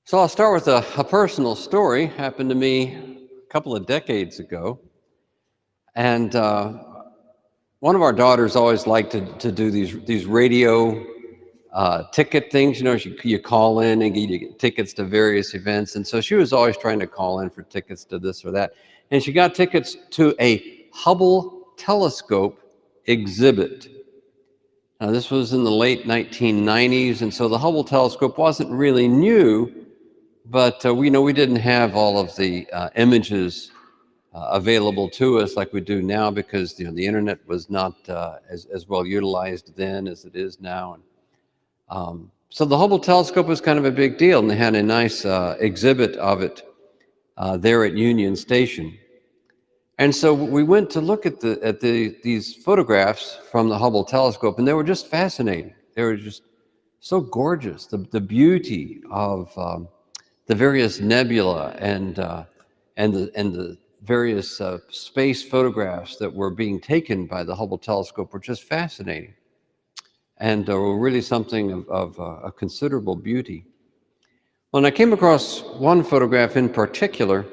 So I'll start with a personal story. Happened to me a couple of decades ago. And one of our daughters always liked to do these radio ticket things. You call in and you get tickets to various events. And so she was always trying to call in for tickets to this or that. And she got tickets to a Hubble telescope exhibit. Now, this was in the late 1990s. And so the Hubble telescope wasn't really new. But we didn't have all of the images available to us like we do now, because the internet was not as well utilized then as it is now. And so the Hubble telescope was kind of a big deal, and they had a nice exhibit of it there at Union Station. And so we went to look at these photographs from the Hubble telescope, and they were just fascinating. They were just so gorgeous. The beauty of the various nebula and the various space photographs that were being taken by the Hubble telescope were just fascinating, and were really something of a considerable beauty. Well, and I came across one photograph in particular,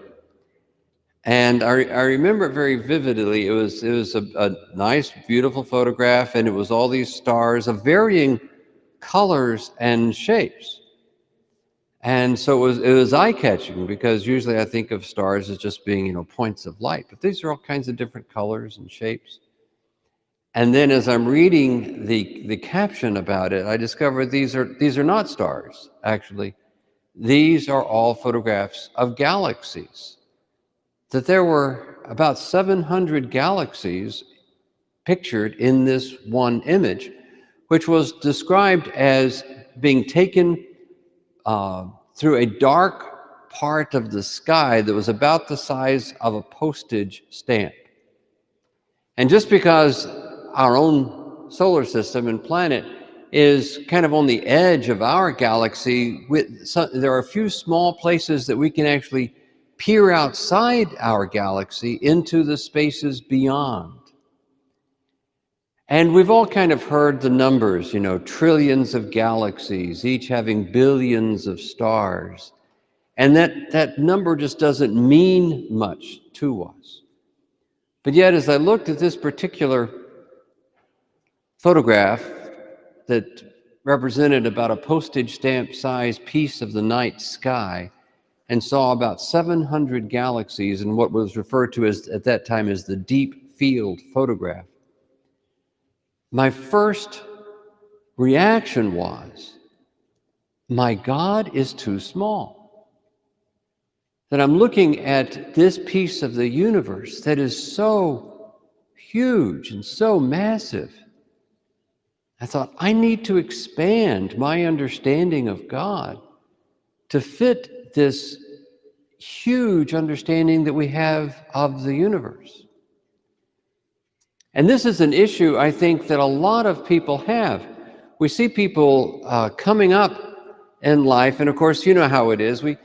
and I remember it very vividly. It was a nice, beautiful photograph, and it was all these stars of varying colors and shapes. And so it was eye-catching, because usually I think of stars as just being, points of light. But these are all kinds of different colors and shapes. And then as I'm reading the caption about it, I discovered these are not stars, actually. These are all photographs of galaxies. That there were about 700 galaxies pictured in this one image, which was described as being taken through a dark part of the sky that was about the size of a postage stamp. And just because our own solar system and planet is kind of on the edge of our galaxy, there are a few small places that we can actually peer outside our galaxy into the spaces beyond. And we've all kind of heard the numbers, trillions of galaxies, each having billions of stars. And that number just doesn't mean much to us. But yet, as I looked at this particular photograph that represented about a postage stamp size piece of the night sky, and saw about 700 galaxies in what was referred to as, at that time, as the deep field photograph, my first reaction was, my God is too small. That I'm looking at this piece of the universe that is so huge and so massive. I thought, I need to expand my understanding of God to fit this huge understanding that we have of the universe. And this is an issue, I think, that a lot of people have. We see people coming up in life, and of course, you know how it is. We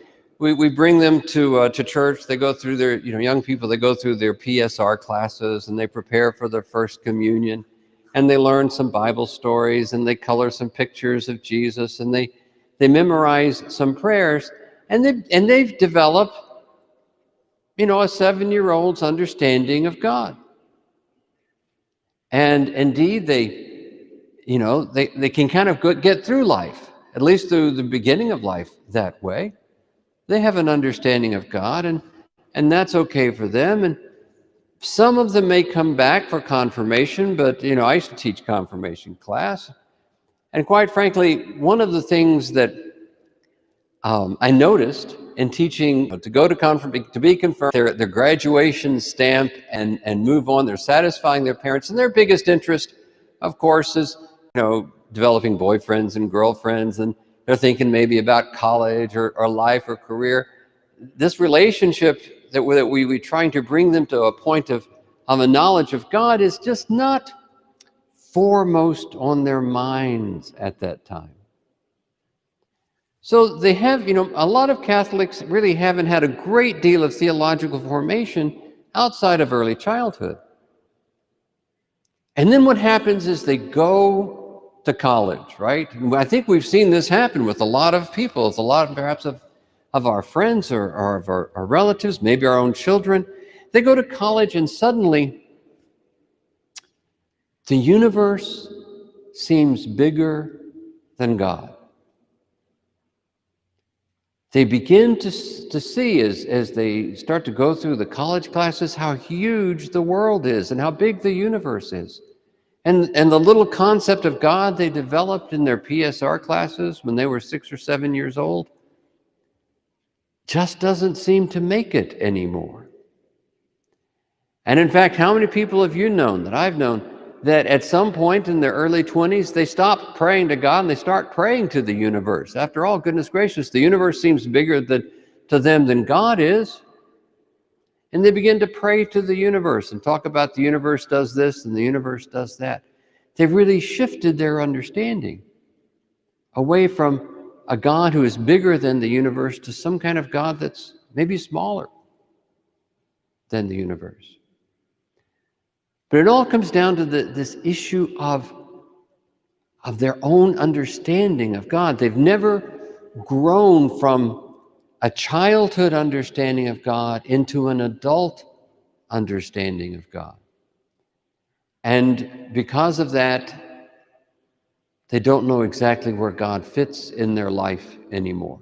bring them to church. They go through their, young people, they go through their PSR classes, and they prepare for their first communion, and they learn some Bible stories, and they color some pictures of Jesus, and they memorize some prayers, and they've developed, a 7-year-old's understanding of God. And indeed, they can kind of get through life, at least through the beginning of life, that way. They have an understanding of God, and that's okay for them. And some of them may come back for confirmation, but, I used to teach confirmation class. And quite frankly, one of the things that I noticed in teaching to go to confirmation, to be confirmed, their graduation stamp and move on, they're satisfying their parents, and their biggest interest, of course, is developing boyfriends and girlfriends, and they're thinking maybe about college or life or career. This relationship that we're trying to bring them to a point of a knowledge of God is just not foremost on their minds at that time. So they have, a lot of Catholics really haven't had a great deal of theological formation outside of early childhood. And then what happens is they go to college, right? I think we've seen this happen with a lot of people, with a lot, perhaps, of of our friends or of our relatives, maybe our own children. They go to college and suddenly the universe seems bigger than God. They begin to see as they start to go through the college classes how huge the world is and how big the universe is. And the little concept of God they developed in their PSR classes when they were 6 or 7 years old just doesn't seem to make it anymore. And in fact, how many people have you known, that I've known, that at some point in their early 20s, they stop praying to God and they start praying to the universe? After all, goodness gracious, the universe seems bigger to them than God is. And they begin to pray to the universe and talk about the universe does this and the universe does that. They've really shifted their understanding away from a God who is bigger than the universe to some kind of God that's maybe smaller than the universe. But it all comes down to this issue of their own understanding of God. They've never grown from a childhood understanding of God into an adult understanding of God. And because of that, they don't know exactly where God fits in their life anymore.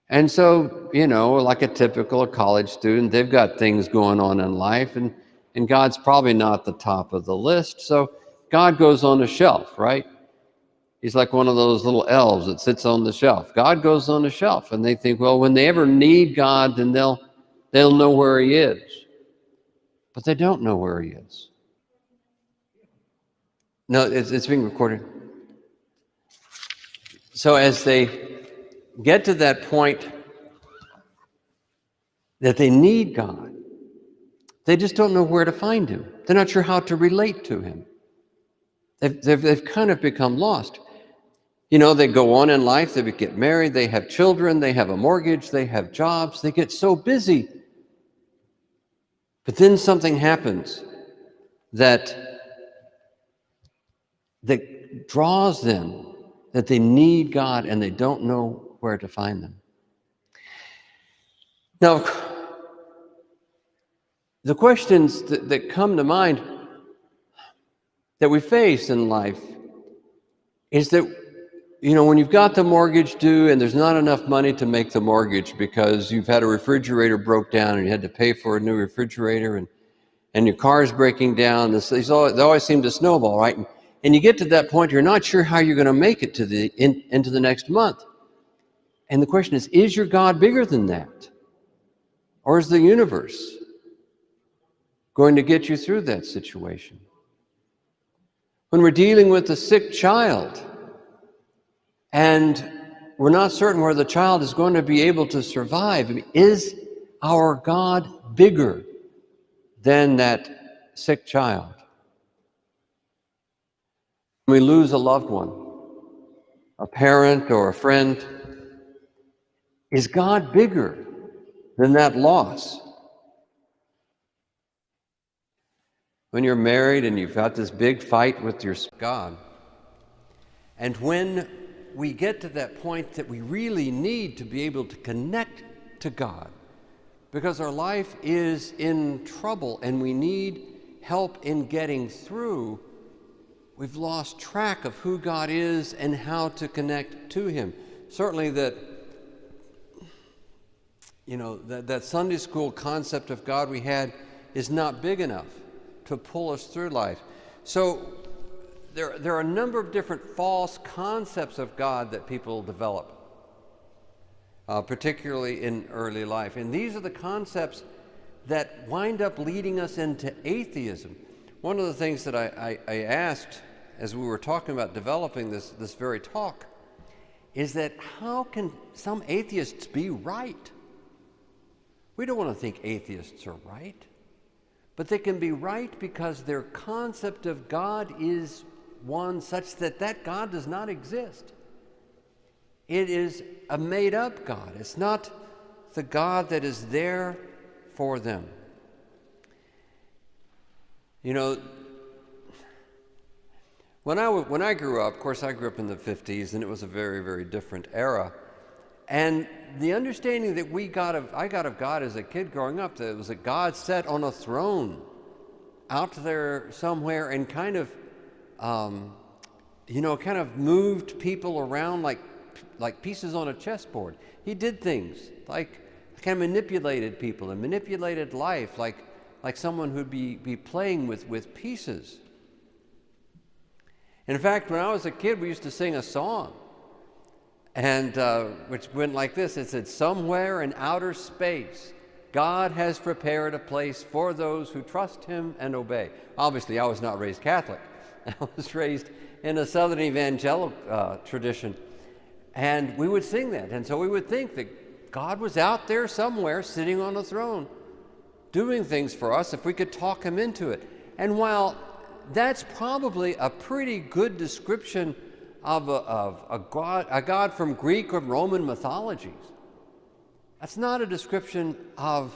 And so, like a typical college student, they've got things going on in life, and God's probably not the top of the list. So God goes on a shelf, right? He's like one of those little elves that sits on the shelf. God goes on a shelf, and they think, well, when they ever need God, then they'll know where he is. But they don't know where he is. No, it's being recorded. So as they get to that point that they need God, they just don't know where to find him. They're not sure how to relate to him. They've kind of become lost. They go on in life, they get married, they have children, they have a mortgage, they have jobs, they get so busy. But then something happens that draws them, that they need God and they don't know where to find them. Now, the questions that come to mind that we face in life is that, when you've got the mortgage due and there's not enough money to make the mortgage because you've had a refrigerator broke down and you had to pay for a new refrigerator, and your car's breaking down, they always seem to snowball, right? And you get to that point, you're not sure how you're going to make it into the next month. And the question is your God bigger than that? Or is the universe going to get you through that situation? When we're dealing with a sick child and we're not certain where the child is going to be able to survive, is our God bigger than that sick child? When we lose a loved one, a parent or a friend, is God bigger than that loss? When you're married and you've got this big fight with your God, and when we get to that point that we really need to be able to connect to God because our life is in trouble and we need help in getting through, we've lost track of who God is and how to connect to him. Certainly that Sunday school concept of God we had is not big enough to pull us through life. So there are a number of different false concepts of God that people develop, particularly in early life. And these are the concepts that wind up leading us into atheism. One of the things that I asked as we were talking about developing this very talk is that how can some atheists be right? We don't want to think atheists are right, but they can be right because their concept of God is one such that God does not exist. It is a made-up God. It's not the God that is there for them. When I grew up, of course, I grew up in the 50s, and it was a very, very different era. And the understanding that I got of God as a kid growing up, that it was a God sat on a throne out there somewhere and kind of moved people around like pieces on a chessboard. He did things like kind of manipulated people and manipulated life like someone who'd be playing with pieces. In fact, when I was a kid, we used to sing a song, and which went like this. It said, "Somewhere in outer space, God has prepared a place for those who trust him and obey." Obviously, I was not raised Catholic. I was raised in a Southern evangelical tradition. And we would sing that. And so we would think that God was out there somewhere sitting on a throne doing things for us if we could talk him into it. And while that's probably a pretty good description of a God from Greek or Roman mythologies, that's not a description of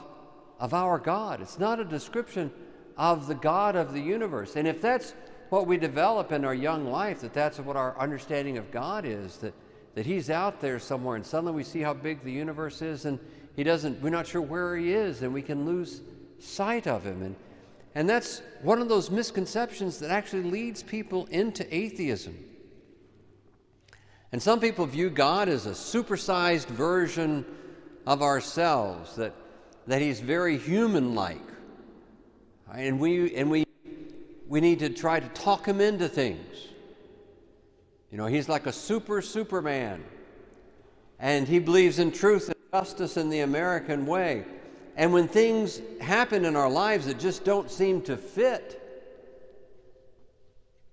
our God. It's not a description of the God of the universe. And if that's what we develop in our young life, that's what our understanding of God is, that he's out there somewhere, and suddenly we see how big the universe is, and we're not sure where he is, and we can lose sight of him. And that's one of those misconceptions that actually leads people into atheism. And some people view God as a supersized version of ourselves, that he's very human-like. And we need to try to talk him into things. He's like a Superman. And he believes in truth and justice in the American way. And when things happen in our lives that just don't seem to fit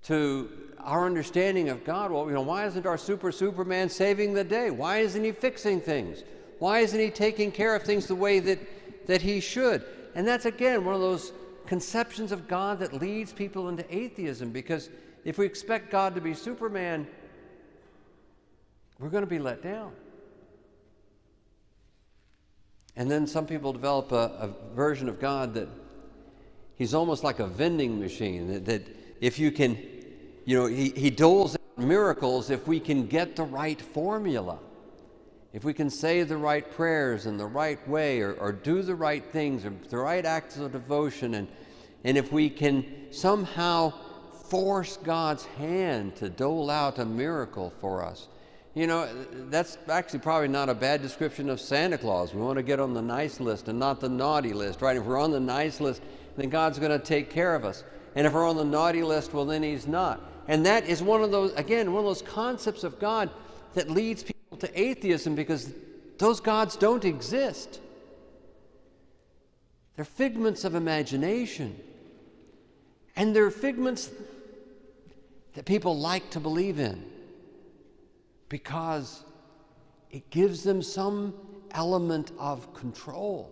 to our understanding of God, well, why isn't our Superman saving the day? Why isn't he fixing things? Why isn't he taking care of things the way that he should? And that's, again, one of those conceptions of God that leads people into atheism, because if we expect God to be Superman, we're going to be let down. And then some people develop a version of God that he's almost like a vending machine, that if you can, he doles out miracles if we can get the right formula. If we can say the right prayers in the right way, or do the right things, or the right acts of devotion, and if we can somehow force God's hand to dole out a miracle for us. That's actually probably not a bad description of Santa Claus. We want to get on the nice list and not the naughty list, right? If we're on the nice list, then God's going to take care of us. And if we're on the naughty list, well, then he's not. And that is one of those concepts of God that leads people to atheism, because those gods don't exist. They're figments of imagination. And they're figments that people like to believe in, because it gives them some element of control.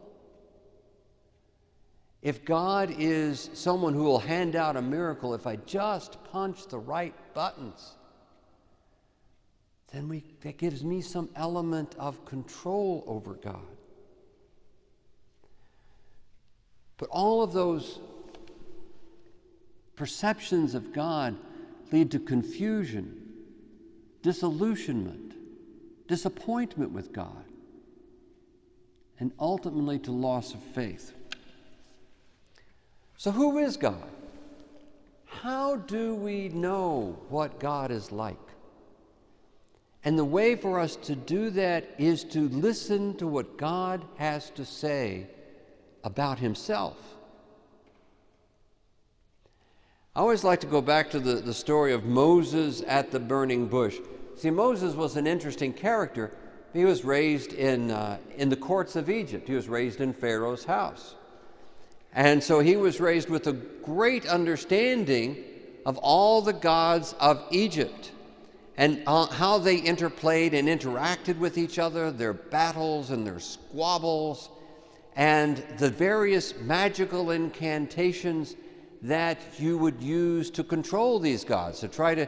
If God is someone who will hand out a miracle if I just punch the right buttons, then that gives me some element of control over God. But all of those perceptions of God lead to confusion, disillusionment, disappointment with God, and ultimately to loss of faith. So who is God? How do we know what God is like? And the way for us to do that is to listen to what God has to say about himself. I always like to go back to the story of Moses at the burning bush. See, Moses was an interesting character. He was raised in the courts of Egypt. He was raised in Pharaoh's house. And so he was raised with a great understanding of all the gods of Egypt and how they interplayed and interacted with each other, their battles and their squabbles, and the various magical incantations that you would use to control these gods, to try to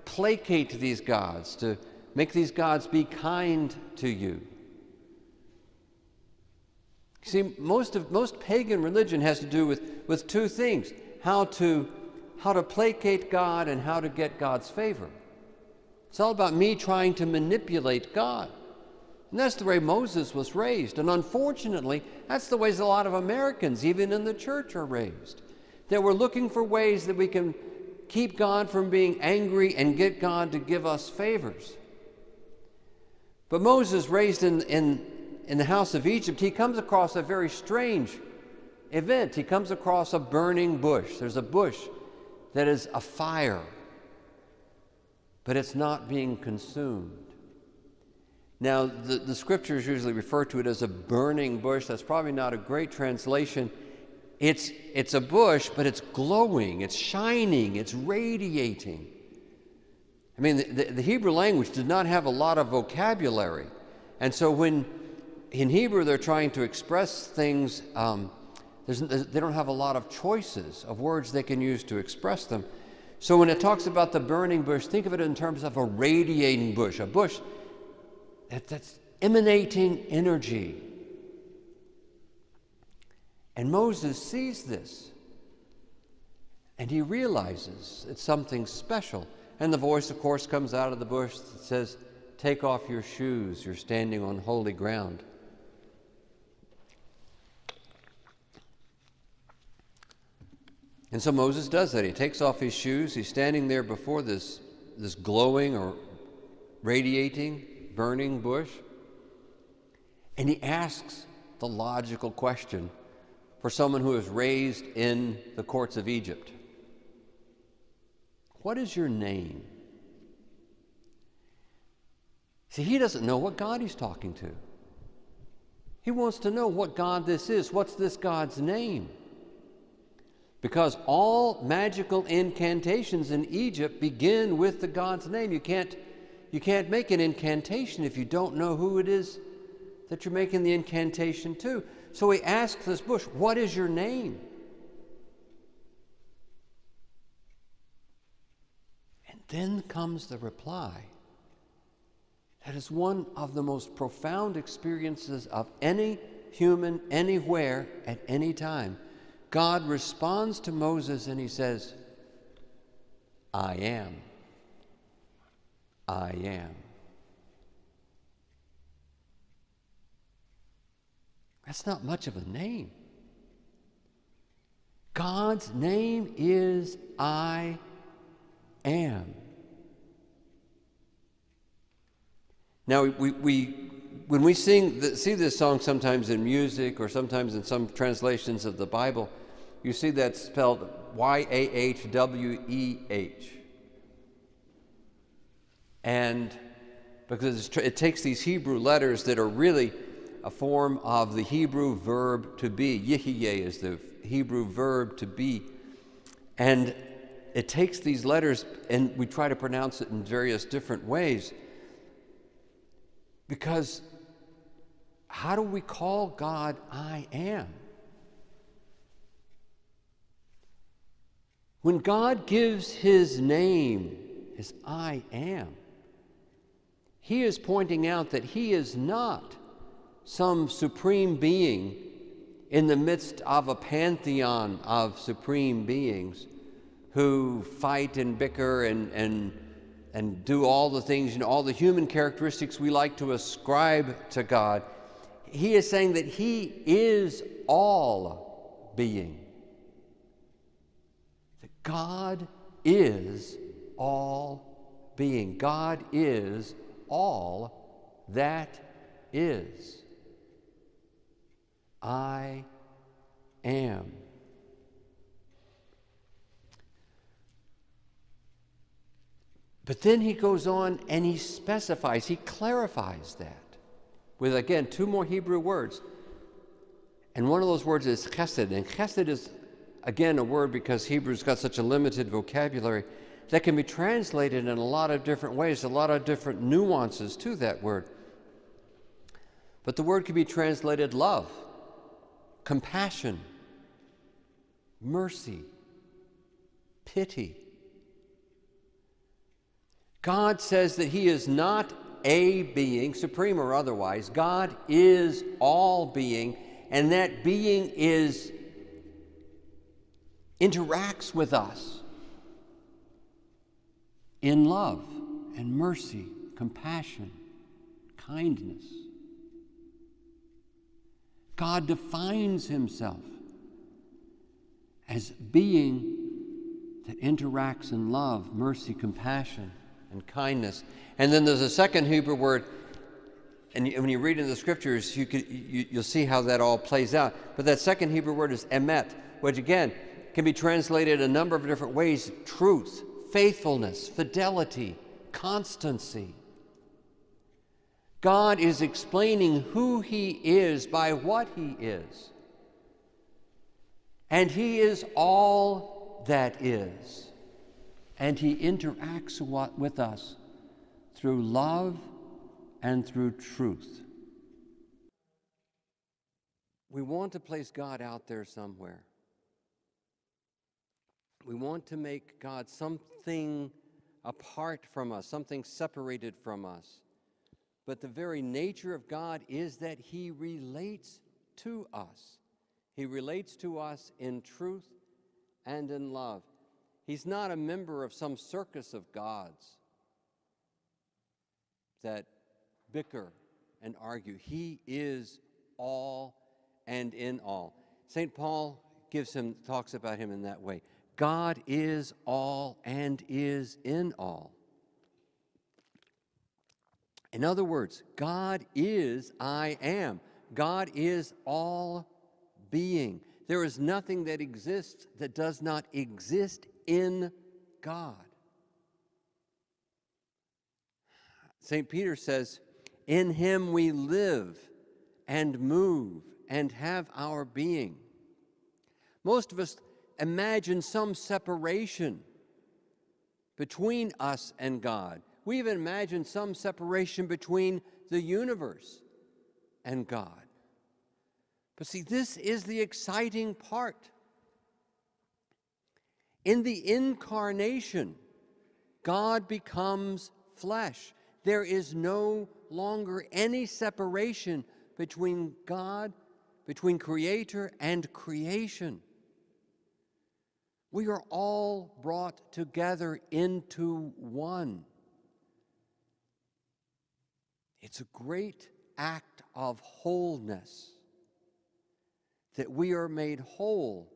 placate these gods, to make these gods be kind to you. See, most pagan religion has to do with two things: how to placate God and how to get God's favor. It's all about me trying to manipulate God. And that's the way Moses was raised. And unfortunately, that's the ways a lot of Americans, even in the church, are raised. That we're looking for ways that we can keep God from being angry and get God to give us favors. But Moses, raised in the house of Egypt, he comes across a very strange event. He comes across a burning bush. There's a bush that is afire, but it's not being consumed. Now, the scriptures usually refer to it as a burning bush. That's probably not a great translation. It's a bush, but it's glowing, it's shining, it's radiating. I mean, the Hebrew language did not have a lot of vocabulary. And so when in Hebrew they're trying to express things, they don't have a lot of choices of words they can use to express them. So when it talks about the burning bush, think of it in terms of a radiating bush, a bush that's emanating energy. And Moses sees this, and he realizes it's something special. And the voice, of course, comes out of the bush that says, "Take off your shoes, you're standing on holy ground." And so Moses does that. He takes off his shoes. He's standing there before this glowing or radiating, burning bush. And he asks the logical question for someone who is raised in the courts of Egypt. What is your name? See, he doesn't know what God he's talking to. He wants to know what God this is. What's this God's name? Because all magical incantations in Egypt begin with the God's name. You can't make an incantation if you don't know who it is that you're making the incantation to. So he asks this bush, "What is your name?" And then comes the reply. That is one of the most profound experiences of any human anywhere at any time. God responds to Moses and he says, "I am. I am." That's not much of a name. God's name is I am. Now, when we see this song sometimes in music or sometimes in some translations of the Bible, you see that spelled Y-A-H-W-E-H. And because it takes these Hebrew letters that are really a form of the Hebrew verb to be. Yihye is the Hebrew verb to be. And it takes these letters and we try to pronounce it in various different ways. Because how do we call God I am? When God gives his name, his I am, he is pointing out that he is not some supreme being in the midst of a pantheon of supreme beings who fight and bicker and do all the things, all the human characteristics we like to ascribe to God. He is saying that he is all being. That God is all being. God is all that is. I am. But then he goes on and he specifies, he clarifies that with, again, two more Hebrew words. And one of those words is chesed. And chesed is, again, a word because Hebrew's got such a limited vocabulary that can be translated in a lot of different ways, a lot of different nuances to that word. But the word can be translated love, compassion, mercy, pity. God says that he is not a being, supreme or otherwise. God is all being, and that being interacts with us in love and mercy, compassion, kindness. God defines himself as being that interacts in love, mercy, compassion, and kindness. And then there's a second Hebrew word, and when you read in the scriptures, you'll see how that all plays out. But that second Hebrew word is emet, which again can be translated a number of different ways: truth, faithfulness, fidelity, constancy. God is explaining who he is by what he is. And he is all that is. And he interacts with us through love and through truth. We want to place God out there somewhere. We want to make God something apart from us, something separated from us. But the very nature of God is that he relates to us. He relates to us in truth and in love. He's not a member of some circus of gods that bicker and argue. He is all and in all. St. Paul talks about him in that way. God is all and is in all. In other words, God is I am. God is all being. There is nothing that exists that does not exist in God. St. Peter says, in him we live and move and have our being. Most of us imagine some separation between us and God. We even imagine some separation between the universe and God. But see, this is the exciting part. In the incarnation, God becomes flesh. There is no longer any separation between God, between Creator and creation. We are all brought together into one. It's a great act of wholeness that we are made whole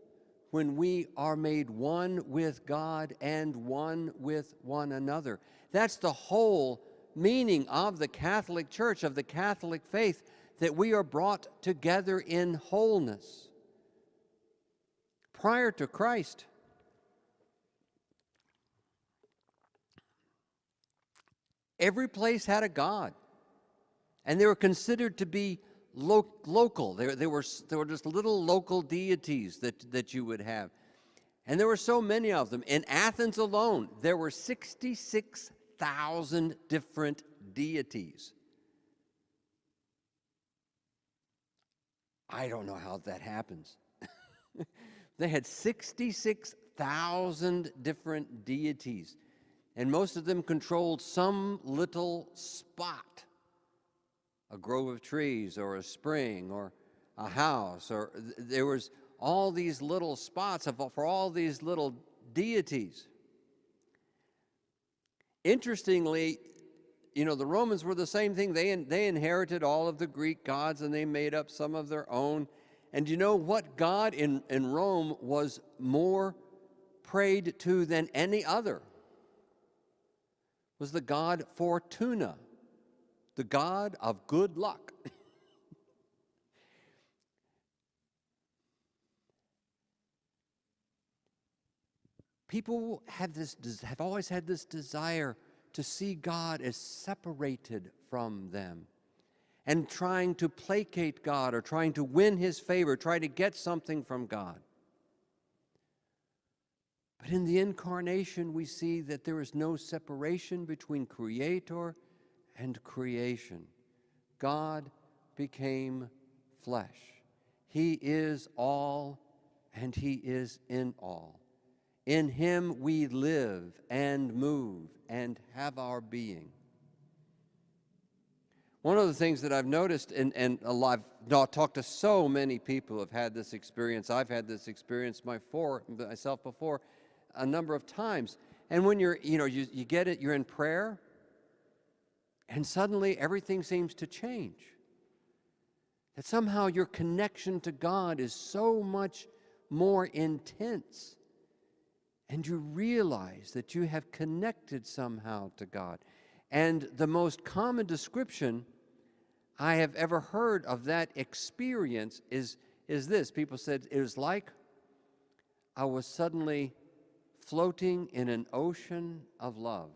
when we are made one with God and one with one another. That's the whole meaning of the Catholic Church, of the Catholic faith, that we are brought together in wholeness. Prior to Christ, every place had a god, and they were considered to be local. They were just little local deities that you would have. And there were so many of them. In Athens alone, there were 66,000 different deities. I don't know how that happens. They had 66,000 different deities, and most of them controlled some little spot. A grove of trees, or a spring, or a house, or there was all these little spots for all these little deities. Interestingly, the Romans were the same thing. They inherited all of the Greek gods, and they made up some of their own. And you know what god in Rome was more prayed to than any other? Was the god Fortuna, the god of good luck. People have always had this desire to see God as separated from them, and trying to placate God or trying to win his favor, try to get something from God. But in the incarnation, we see that there is no separation between Creator and creation. God became flesh. He is all, and he is in all. In him we live and move and have our being. One of the things that I've noticed, and I've talked to so many people who have had this experience. I've had this experience myself before a number of times. And when you get it, you're in prayer, and suddenly everything seems to change. That somehow your connection to God is so much more intense. And you realize that you have connected somehow to God. And the most common description I have ever heard of that experience is this. People said, it was like I was suddenly floating in an ocean of love.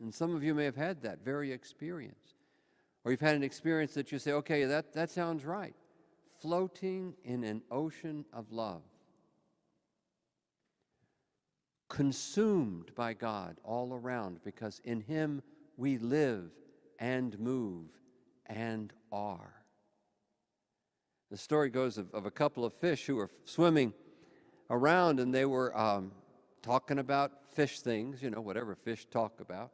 And some of you may have had that very experience. Or you've had an experience that you say, okay, that sounds right. Floating in an ocean of love. Consumed by God all around, because in Him we live and move and are. The story goes of a couple of fish who were swimming around, and they were talking about fish things, whatever fish talk about.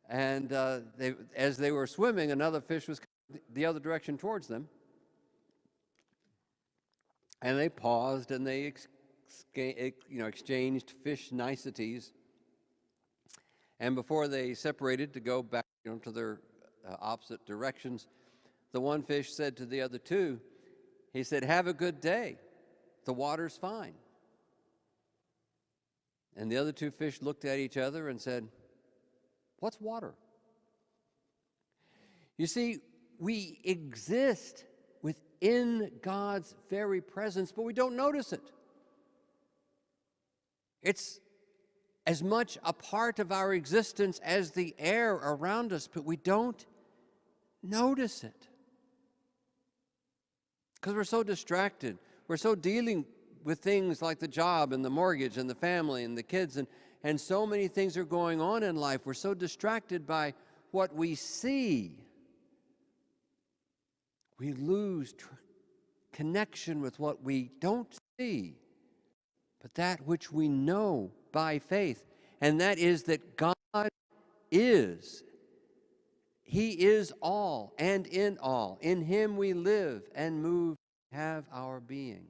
And as they were swimming, another fish was coming the other direction towards them. And they paused and they exchanged fish niceties. And before they separated to go back to their opposite directions, the one fish said to the other two, he said, "Have a good day. The water's fine." And the other two fish looked at each other and said, "What's water?" You see, we exist within God's very presence, but we don't notice it. It's as much a part of our existence as the air around us, but we don't notice it. Because we're so distracted. We're so dealing with things like the job and the mortgage and the family and the kids, and so many things are going on in life. We're so distracted by what we see. We lose connection with what we don't see, but that which we know by faith, and that is that God is. He is all and in all. In Him we live and move, have our being.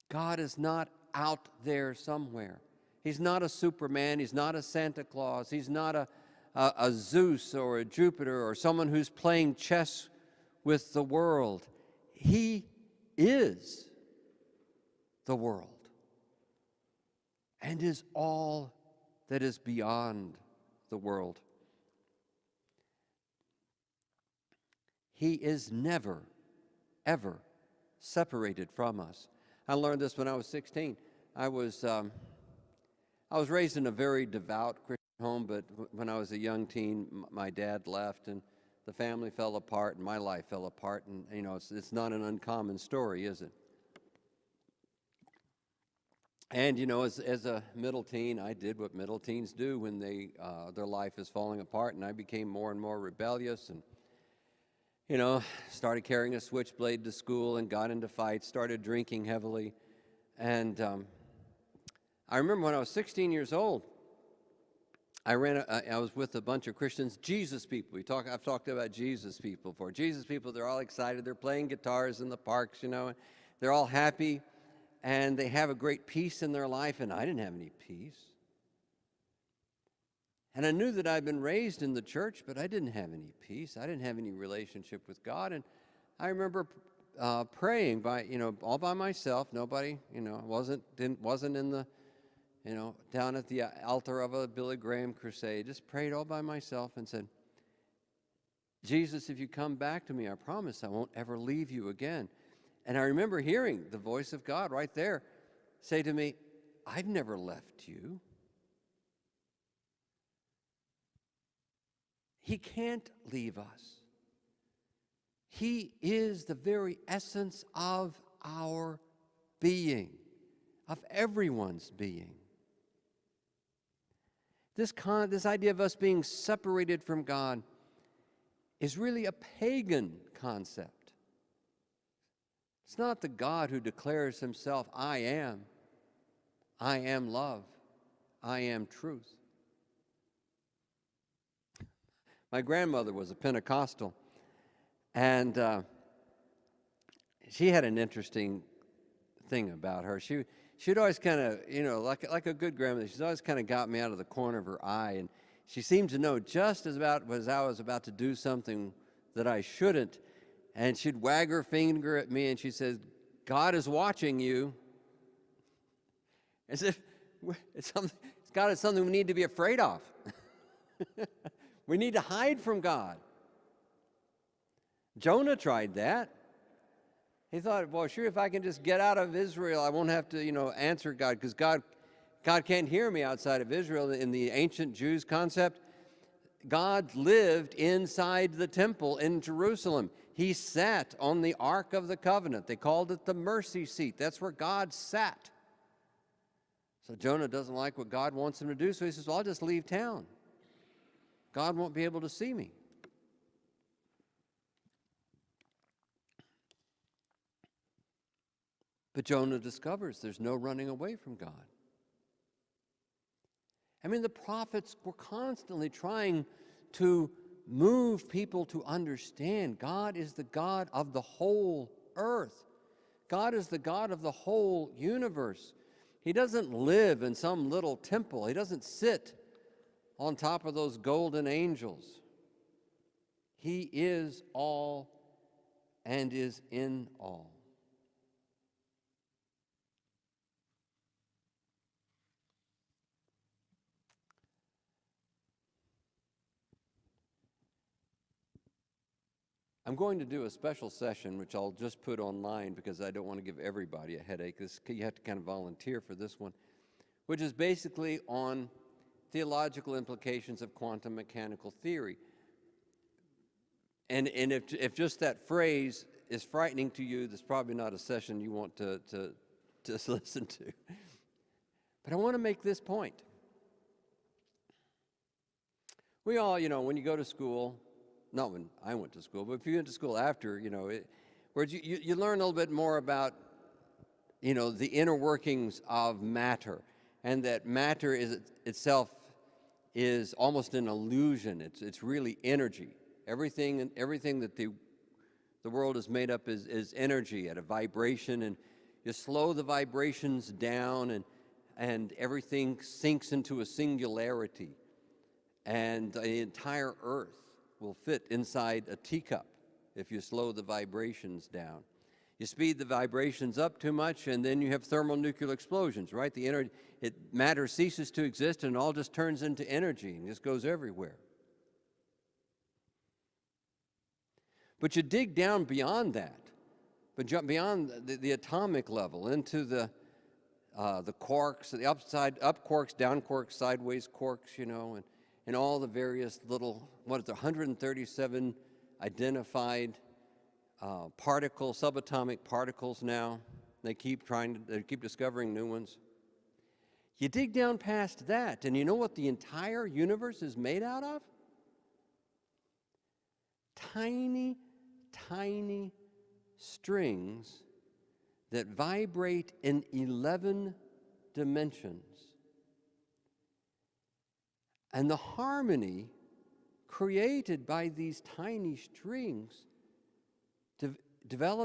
God is not out there somewhere. He's not a Superman. He's not a Santa Claus. He's not a Zeus or a Jupiter or someone who's playing chess with the world. He is the world and is all that is beyond the world. He is never, ever separated from us. I learned this when I was 16. I was raised in a very devout Christian home, but when I was a young teen, my dad left, and the family fell apart, and my life fell apart. And it's not an uncommon story, is it? And as a middle teen, I did what middle teens do when their life is falling apart, and I became more and more rebellious, and started carrying a switchblade to school and got into fights, started drinking heavily. And I remember when I was 16 years old, I was with a bunch of Christians, Jesus people. I've talked about Jesus people before. Jesus people, they're all excited. They're playing guitars in the parks, They're all happy, and they have a great peace in their life, and I didn't have any peace. And I knew that I'd been raised in the church, but I didn't have any peace. I didn't have any relationship with God. And I remember praying all by myself. Nobody, wasn't in the, down at the altar of a Billy Graham crusade. Just prayed all by myself and said, "Jesus, if you come back to me, I promise I won't ever leave you again." And I remember hearing the voice of God right there say to me, "I've never left you." He can't leave us. He is the very essence of our being, of everyone's being. This idea of us being separated from God is really a pagan concept. It's not the God who declares Himself, I am love, I am truth. My grandmother was a Pentecostal, and she had an interesting thing about her. She'd always kind of, like a good grandmother, she's always kind of got me out of the corner of her eye, and she seemed to know just as I was about to do something that I shouldn't. And she'd wag her finger at me and she says, God is watching you. As if God is something we need to be afraid of. We need to hide from God. Jonah tried that. He thought, well, sure, if I can just get out of Israel, I won't have to, answer God, because God can't hear me outside of Israel. In the ancient Jews concept, God lived inside the temple in Jerusalem. He sat on the Ark of the Covenant. They called it the mercy seat. That's where God sat. So Jonah doesn't like what God wants him to do, so he says, well, I'll just leave town. God won't be able to see me. But Jonah discovers there's no running away from God. I mean, the prophets were constantly trying to move people to understand God is the God of the whole earth. God is the God of the whole universe. He doesn't live in some little temple. He doesn't sit on top of those golden angels. He is all and is in all. I'm going to do a special session, which I'll just put online because I don't want to give everybody a headache. You have to kind of volunteer for this one, which is basically on theological implications of quantum mechanical theory. And if just that phrase is frightening to you, that's probably not a session you want to listen to. But I want to make this point. We all, when you go to school, not when I went to school, but if you went to school after, where you learn a little bit more about, the inner workings of matter, and that matter itself is almost an illusion. It's really energy. Everything that the world is made up is energy at a vibration, and you slow the vibrations down, and everything sinks into a singularity, and the entire earth will fit inside a teacup if you slow the vibrations down. You speed the vibrations up too much, and then you have thermonuclear explosions, right? Matter ceases to exist, and it all just turns into energy and just goes everywhere. But you dig down beyond that, but jump beyond the atomic level into the quarks, the up quarks, down quarks, sideways quarks, and all the various little, 137 identified subatomic particles now. They keep discovering new ones. You dig down past that, and you know what the entire universe is made out of? Tiny, tiny strings that vibrate in 11 dimensions. And the harmony created by these tiny strings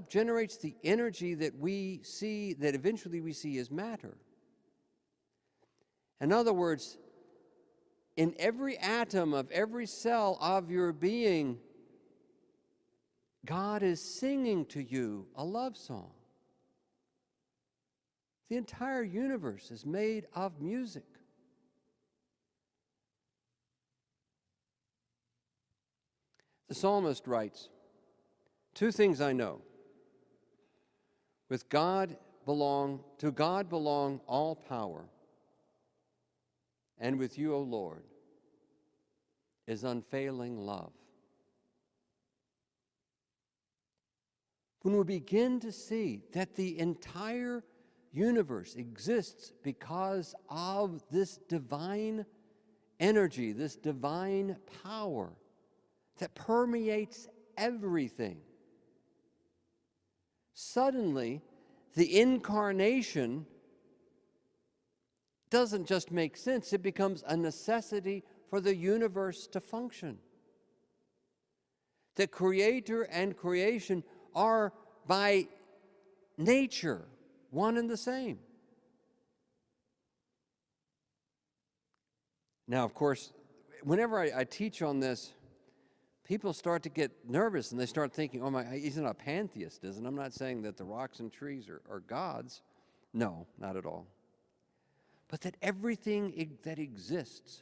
generates the energy that we see, that eventually we see as matter. In other words, in every atom of every cell of your being, God is singing to you a love song. The entire universe is made of music. The psalmist writes, "Two things I know. To God belong all power, and with you, O Lord, is unfailing love." When we begin to see that the entire universe exists because of this divine energy, this divine power that permeates everything, suddenly the incarnation doesn't just make sense, it becomes a necessity for the universe to function. The Creator and creation are by nature one and the same. Now, of course, whenever I teach on this, people start to get nervous and they start thinking, oh my, he's not a pantheist, isn't he? I'm not saying that the rocks and trees are gods. No, not at all. But that everything that exists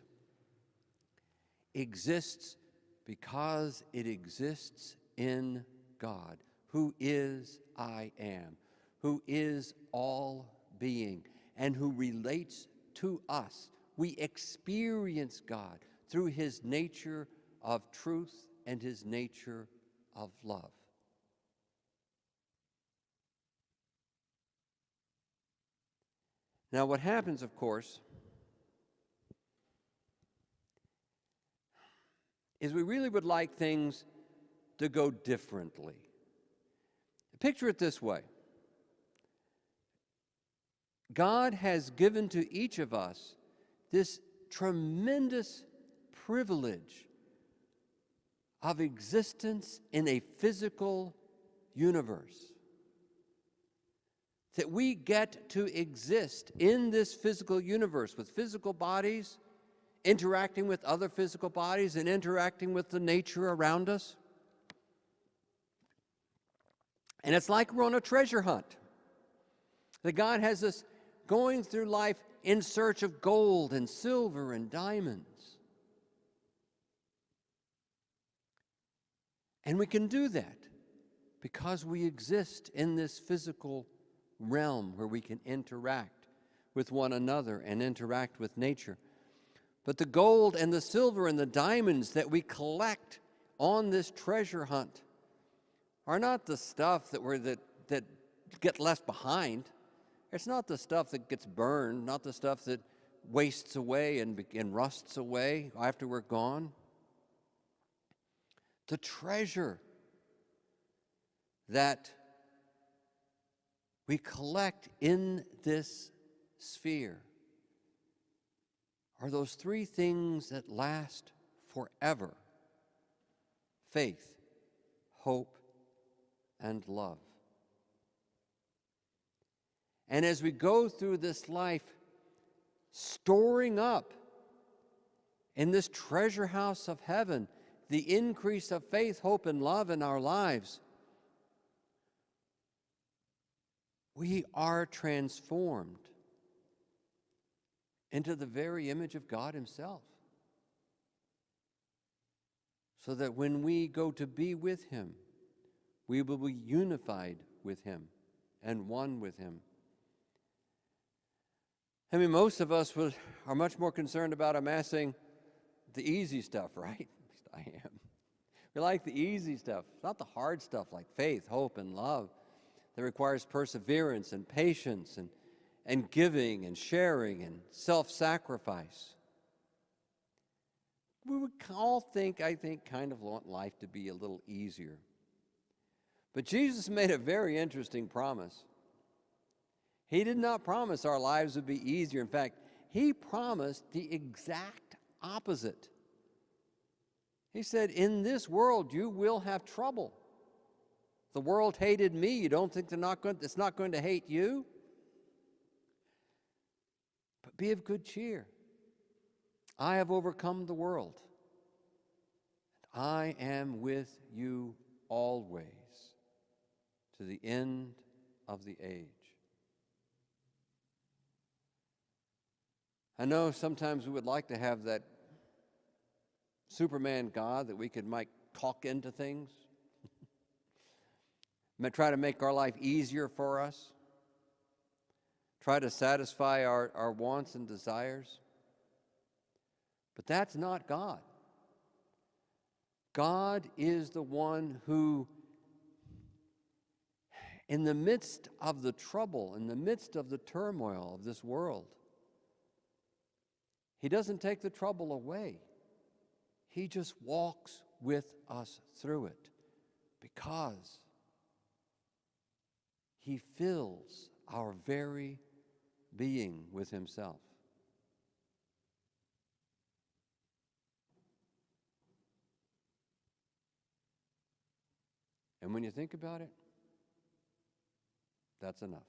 because it exists in God, who is I am, who is all being, and who relates to us. We experience God through his nature of truth and his nature of love. Now, what happens, of course, is we really would like things to go differently. Picture it this way. God has given to each of us this tremendous privilege of existence in a physical universe. That we get to exist in this physical universe with physical bodies, interacting with other physical bodies, and interacting with the nature around us. And it's like we're on a treasure hunt. That God has us going through life in search of gold and silver and diamonds. And we can do that because we exist in this physical realm where we can interact with one another and interact with nature. But the gold and the silver and the diamonds that we collect on this treasure hunt are not the stuff that get left behind. It's not the stuff that gets burned, not the stuff that wastes away and rusts away after we're gone. The treasure that we collect in this sphere are those three things that last forever: faith, hope, and love. And as we go through this life, storing up in this treasure house of heaven the increase of faith, hope, and love in our lives, we are transformed into the very image of God himself. So that when we go to be with him, we will be unified with him and one with him. I mean, most of us are much more concerned about amassing the easy stuff, right? At least I am. We like the easy stuff, not the hard stuff like faith, hope, and love that requires perseverance and patience and giving and sharing and self-sacrifice. We would all kind of want life to be a little easier. But Jesus made a very interesting promise. He did not promise our lives would be easier. In fact, he promised the exact opposite. He said, in this world you will have trouble. The world hated me. You don't think it's not going to hate you? But be of good cheer. I have overcome the world. And I am with you always to the end of the age. I know sometimes we would like to have that Superman God that we might talk into things, try to make our life easier for us, try to satisfy our wants and desires. But that's not God. God is the one who, in the midst of the trouble, in the midst of the turmoil of this world, he doesn't take the trouble away. He just walks with us through it because he fills our very being with himself. And when you think about it, that's enough.